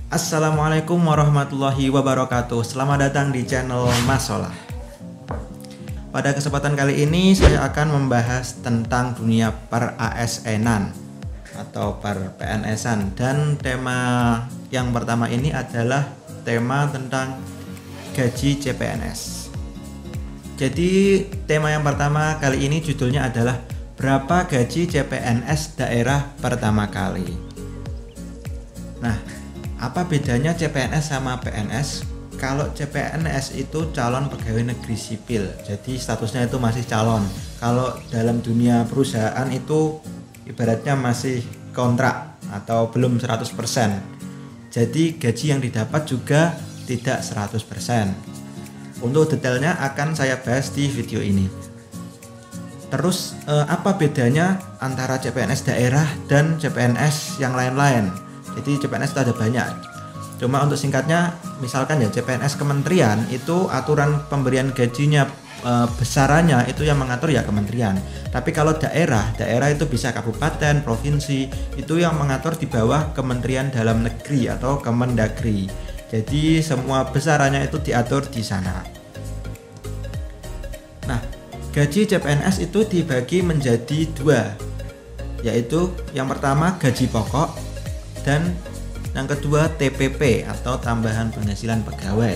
Assalamualaikum warahmatullahi wabarakatuh. Selamat datang di channel Mas Solah. Pada kesempatan kali ini saya akan membahas tentang dunia per ASN-an atau per PNS-an, dan tema yang pertama ini adalah tema tentang gaji CPNS. Jadi tema yang pertama kali ini judulnya adalah berapa gaji CPNS daerah pertama kali. Nah, apa bedanya CPNS sama PNS? Kalau CPNS itu calon pegawai negeri sipil, jadi statusnya itu masih calon. Kalau dalam dunia perusahaan itu ibaratnya masih kontrak atau belum 100%. Jadi gaji yang didapat juga tidak 100%. Untuk detailnya akan saya bahas di video ini. Terus apa bedanya antara CPNS daerah dan CPNS yang lain-lain? Jadi CPNS itu ada banyak. Cuma untuk singkatnya, misalkan ya CPNS kementerian itu aturan pemberian gajinya besarannya itu yang mengatur ya kementerian. Tapi kalau daerah itu bisa kabupaten, provinsi, itu yang mengatur di bawah Kementerian Dalam Negeri atau Kemendagri. Jadi semua besarannya itu diatur di sana. Nah, gaji CPNS itu dibagi menjadi dua, yaitu yang pertama gaji pokok dan yang kedua TPP atau tambahan penghasilan pegawai.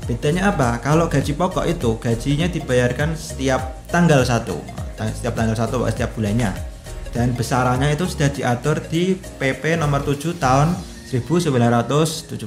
Bedanya apa? Kalau gaji pokok itu gajinya dibayarkan setiap tanggal 1 setiap bulannya, dan besarannya itu sudah diatur di PP nomor 7 tahun 1977.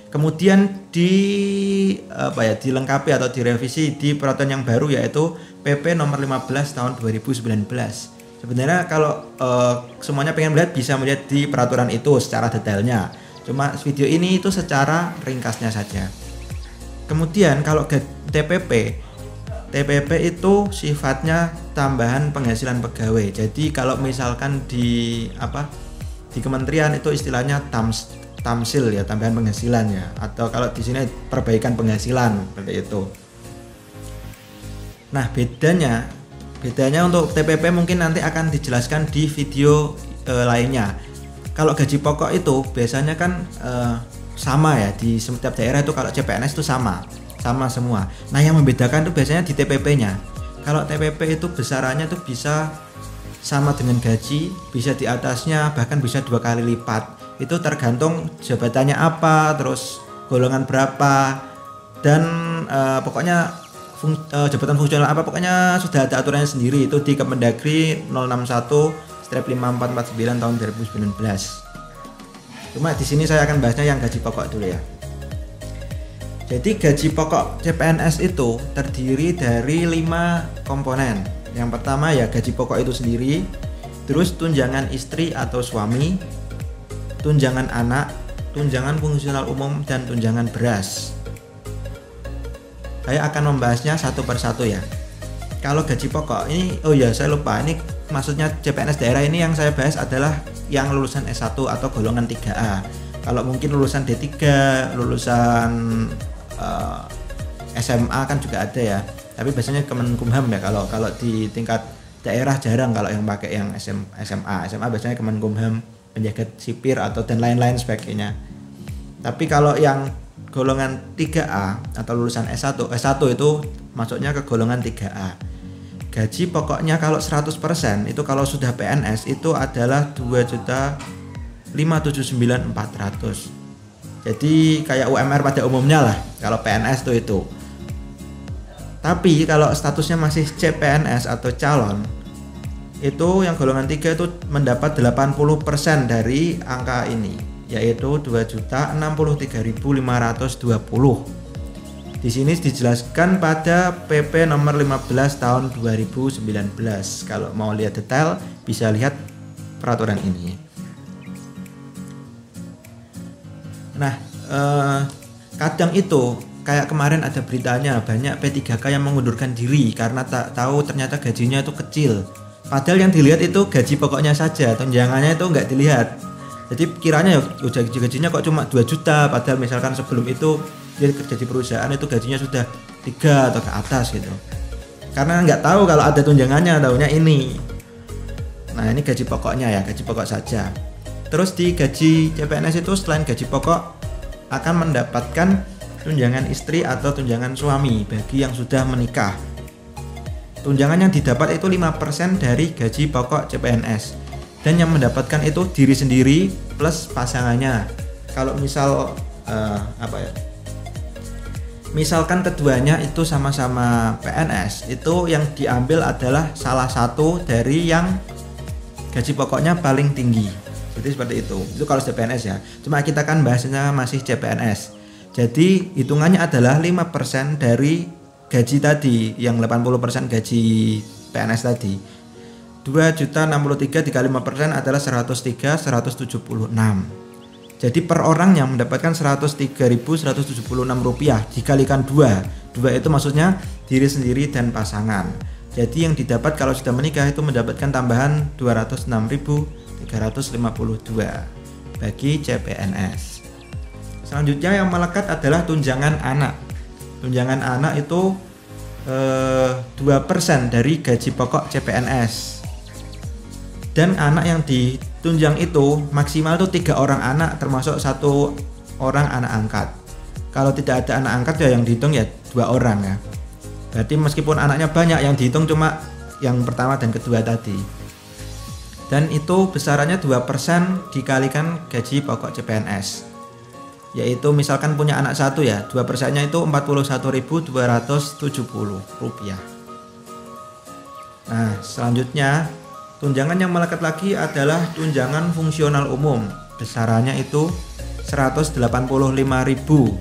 Kemudian dilengkapi atau direvisi di peraturan yang baru, yaitu PP nomor 15 tahun 2019. Sebenarnya kalau semuanya pengen melihat bisa melihat di peraturan itu secara detailnya. Cuma video ini itu secara ringkasnya saja. Kemudian kalau TPP itu sifatnya tambahan penghasilan pegawai. Jadi kalau misalkan di kementerian itu istilahnya tamsil ya, tambahan penghasilan ya, atau kalau di sini perbaikan penghasilan seperti itu. Nah, bedanya untuk TPP mungkin nanti akan dijelaskan di video lainnya. Kalau gaji pokok itu biasanya kan sama ya di setiap daerah itu. Kalau CPNS itu sama semua. Nah, yang membedakan itu biasanya di TPP-nya. Kalau TPP itu besarannya itu bisa sama dengan gaji, bisa di atasnya, bahkan bisa 2 kali lipat. Itu tergantung jabatannya apa, terus golongan berapa, dan pokoknya jabatan fungsional apa, pokoknya sudah ada aturannya sendiri itu di Kemendagri 061/5449 tahun 2019. Cuma di sini saya akan bahasnya yang gaji pokok dulu ya. Jadi gaji pokok CPNS itu terdiri dari 5 komponen. Yang pertama ya gaji pokok itu sendiri, terus tunjangan istri atau suami, tunjangan anak, tunjangan fungsional umum, dan tunjangan beras. Saya akan membahasnya satu persatu ya. Kalau gaji pokok ini, saya lupa, ini maksudnya CPNS daerah ini yang saya bahas adalah yang lulusan S1 atau golongan 3A. Kalau mungkin lulusan D3, lulusan SMA kan juga ada ya. Tapi biasanya Kemenkumham ya, kalau di tingkat daerah jarang kalau yang pakai yang SMA biasanya Kemenkumham, penjaga sipir atau dan lain-lain sebagainya. Tapi kalau yang golongan 3A atau lulusan S1 itu masuknya ke golongan 3A. Gaji pokoknya kalau 100% itu kalau sudah PNS itu adalah 2.579.400. Jadi kayak UMR pada umumnya lah kalau PNS itu. Tapi kalau statusnya masih CPNS atau calon, itu yang golongan 3 itu mendapat 80% dari angka ini, yaitu 2.063.520. Di sini dijelaskan pada PP nomor 15 tahun 2019. Kalau mau lihat detail bisa lihat peraturan ini. Nah, kadang itu kayak kemarin ada beritanya banyak P3K yang mengundurkan diri karena tak tahu ternyata gajinya itu kecil. Padahal yang dilihat itu gaji pokoknya saja, tunjangannya itu nggak dilihat. Jadi kiranya gajinya kok cuma 2 juta, padahal misalkan sebelum itu dia kerja di perusahaan itu gajinya sudah 3 atau ke atas gitu. Karena nggak tahu kalau ada tunjangannya, tahunya ini. Nah, ini gaji pokoknya ya, gaji pokok saja. Terus di gaji CPNS itu selain gaji pokok akan mendapatkan tunjangan istri atau tunjangan suami bagi yang sudah menikah. Tunjangan yang didapat itu 5% dari gaji pokok CPNS, dan yang mendapatkan itu diri sendiri plus pasangannya. Kalau misal misalkan keduanya itu sama-sama PNS, itu yang diambil adalah salah satu dari yang gaji pokoknya paling tinggi. Jadi seperti itu kalau CPNS ya. Cuma kita kan bahasnya masih CPNS. Jadi hitungannya adalah 5% dari gaji tadi, yang 80% gaji PNS tadi. 2.063 dikali 5% adalah 103.176. Jadi per orang yang mendapatkan 103.176 rupiah dikalikan 2 itu maksudnya diri sendiri dan pasangan. Jadi yang didapat kalau sudah menikah itu mendapatkan tambahan 206.352 bagi CPNS. Selanjutnya yang melekat adalah tunjangan anak. Tunjangan anak itu 2% dari gaji pokok CPNS. Dan anak yang ditunjang itu maksimal itu 3 orang anak termasuk 1 orang anak angkat. Kalau tidak ada anak angkat ya yang dihitung ya 2 orang ya. Berarti meskipun anaknya banyak, yang dihitung cuma yang pertama dan kedua tadi. Dan itu besarannya 2% dikalikan gaji pokok CPNS. Yaitu misalkan punya anak 1 ya, 2%-nya itu 41.270 rupiah. Nah selanjutnya tunjangan yang melekat lagi adalah tunjangan fungsional umum. Besarannya itu 185.000.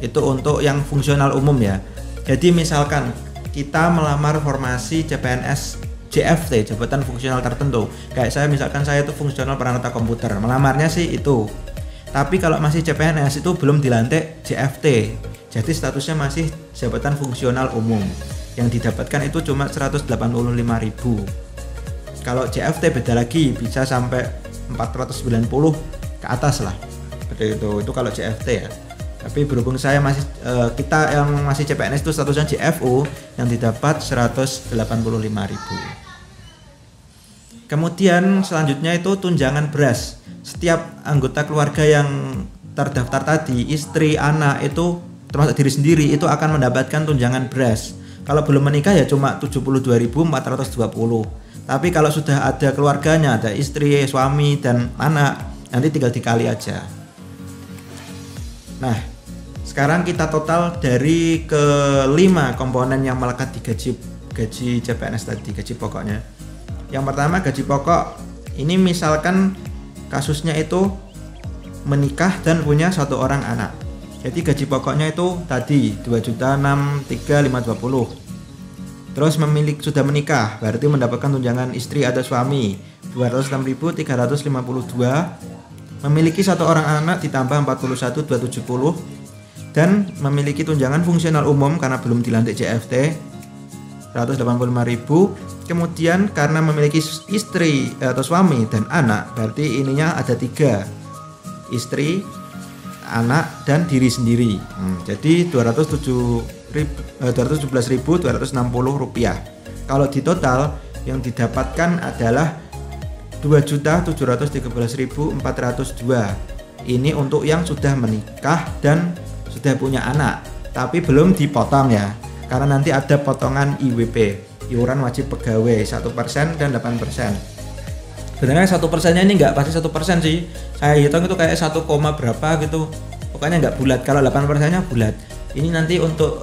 Itu untuk yang fungsional umum ya. Jadi misalkan kita melamar formasi CPNS JFT, jabatan fungsional tertentu. Kayak saya misalkan saya itu fungsional peranata komputer. Melamarnya sih itu. Tapi kalau masih CPNS itu belum dilantik JFT. Jadi statusnya masih jabatan fungsional umum. Yang didapatkan itu cuma 185.000. Kalau JFT beda lagi, bisa sampai 490 ke atas lah. Seperti itu kalau JFT ya. Tapi berhubung saya masih kita yang masih CPNS itu statusnya JFU, yang didapat 185.000. Kemudian selanjutnya itu tunjangan beras. Setiap anggota keluarga yang terdaftar tadi, istri, anak itu termasuk diri sendiri itu akan mendapatkan tunjangan beras. Kalau belum menikah ya cuma 72.420. Tapi kalau sudah ada keluarganya, ada istri, suami dan anak, nanti tinggal dikali aja. Nah, sekarang kita total dari ke-5 komponen yang melekat di gaji CPNS tadi, gaji pokoknya. Yang pertama gaji pokok. Ini misalkan kasusnya itu menikah dan punya 1 orang anak. Jadi gaji pokoknya itu tadi 2.063.520. Terus sudah menikah, berarti mendapatkan tunjangan istri atau suami 206.352. Memiliki 1 orang anak ditambah 41.270. Dan memiliki tunjangan fungsional umum karena belum dilantik JFT 185.000. Kemudian karena memiliki istri atau suami dan anak, berarti ininya ada 3, istri, anak dan diri sendiri. Jadi 217.260 rupiah. Kalau di total yang didapatkan adalah 2.713.402. Ini untuk yang sudah menikah dan sudah punya anak, tapi belum dipotong ya, karena nanti ada potongan IWP, iuran wajib pegawai 1% dan 8%. Sebenarnya 1%-nya ini nggak pasti 1% sih, saya hitung itu kayak 1, berapa gitu, pokoknya nggak bulat. Kalau 8%-nya bulat. Ini nanti untuk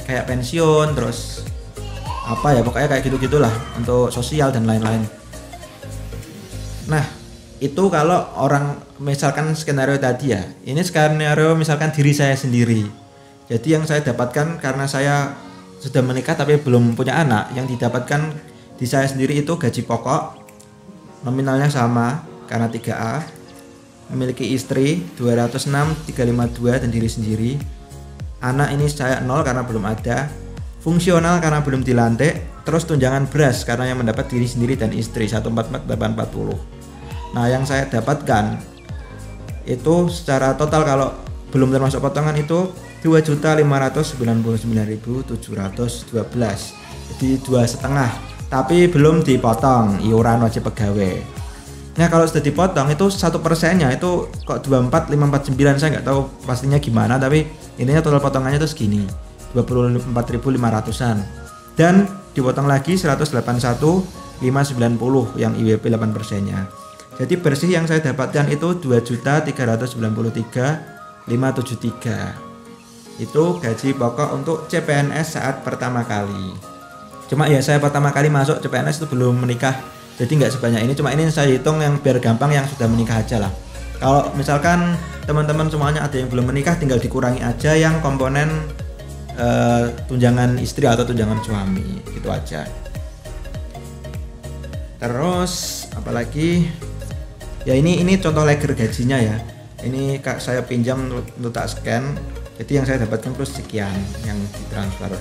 kayak pensiun, terus apa ya, pokoknya kayak gitu-gitulah, untuk sosial dan lain-lain. Nah itu kalau orang misalkan skenario tadi ya, ini skenario misalkan diri saya sendiri. Jadi yang saya dapatkan karena saya sudah menikah tapi belum punya anak, yang didapatkan di saya sendiri itu gaji pokok nominalnya sama karena 3A, memiliki istri 206.352 dan diri sendiri. Anak ini saya 0 karena belum ada, fungsional karena belum dilantik, terus tunjangan beras karena yang mendapat diri sendiri dan istri 144.840. Nah yang saya dapatkan itu secara total kalau belum termasuk potongan itu 2.599.712. Jadi 2,5, tapi belum dipotong iuran wajib pegawai. Nah kalau sudah dipotong itu 1%-nya itu kok 24.549, saya nggak tahu pastinya gimana, tapi intinya total potongannya itu segini, 24.500-an, dan dipotong lagi 181.590 yang IWP 8%-nya. Jadi bersih yang saya dapatkan itu 2.393.573. Itu gaji pokok untuk CPNS saat pertama kali. Cuma ya saya pertama kali masuk CPNS itu belum menikah, jadi nggak sebanyak ini. Cuma ini saya hitung yang biar gampang yang sudah menikah aja lah. Kalau misalkan teman-teman semuanya ada yang belum menikah, tinggal dikurangi aja yang komponen tunjangan istri atau tunjangan suami, gitu aja. Terus apalagi ya, ini contoh leger gajinya ya. Ini saya pinjam untuk tak scan. Jadi yang saya dapatkan terus sekian yang ditransfer.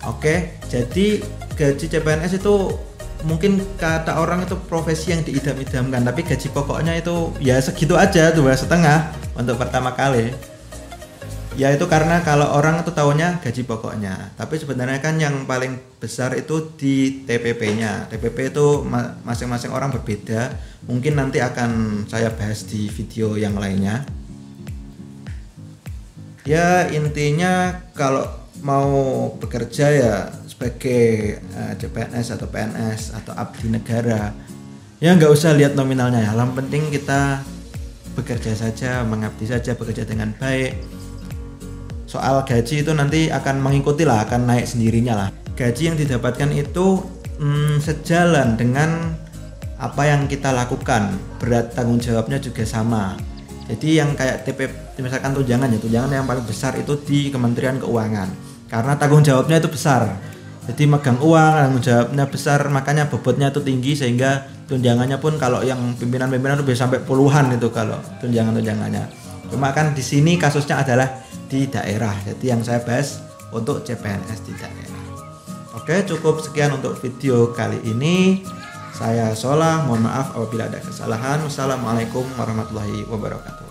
Oke, jadi gaji CPNS itu mungkin kata orang itu profesi yang diidam-idamkan, tapi gaji pokoknya itu ya segitu aja, 2,5 untuk pertama kali. Ya itu karena kalau orang itu tahunya gaji pokoknya, tapi sebenarnya kan yang paling besar itu di TPP-nya. TPP itu masing-masing orang berbeda. Mungkin nanti akan saya bahas di video yang lainnya. Ya intinya kalau mau bekerja ya sebagai CPNS atau PNS atau abdi negara, ya nggak usah lihat nominalnya ya. Yang penting kita bekerja saja, mengabdi saja, bekerja dengan baik. Soal gaji itu nanti akan mengikuti lah, akan naik sendirinya lah. Gaji yang didapatkan itu sejalan dengan apa yang kita lakukan, berat tanggung jawabnya juga sama. Jadi yang kayak TPP, misalkan tunjangan yang paling besar itu di Kementerian Keuangan, karena tanggung jawabnya itu besar. Jadi megang uang, tanggung jawabnya besar, makanya bobotnya itu tinggi, sehingga tunjangannya pun kalau yang pimpinan-pimpinan itu bisa sampai puluhan itu kalau tunjangannya. Cuma kan di sini kasusnya adalah di daerah. Jadi yang saya bahas untuk CPNS di daerah. Oke, cukup sekian untuk video kali ini. Saya Solah, mohon maaf apabila ada kesalahan. Wassalamualaikum warahmatullahi wabarakatuh.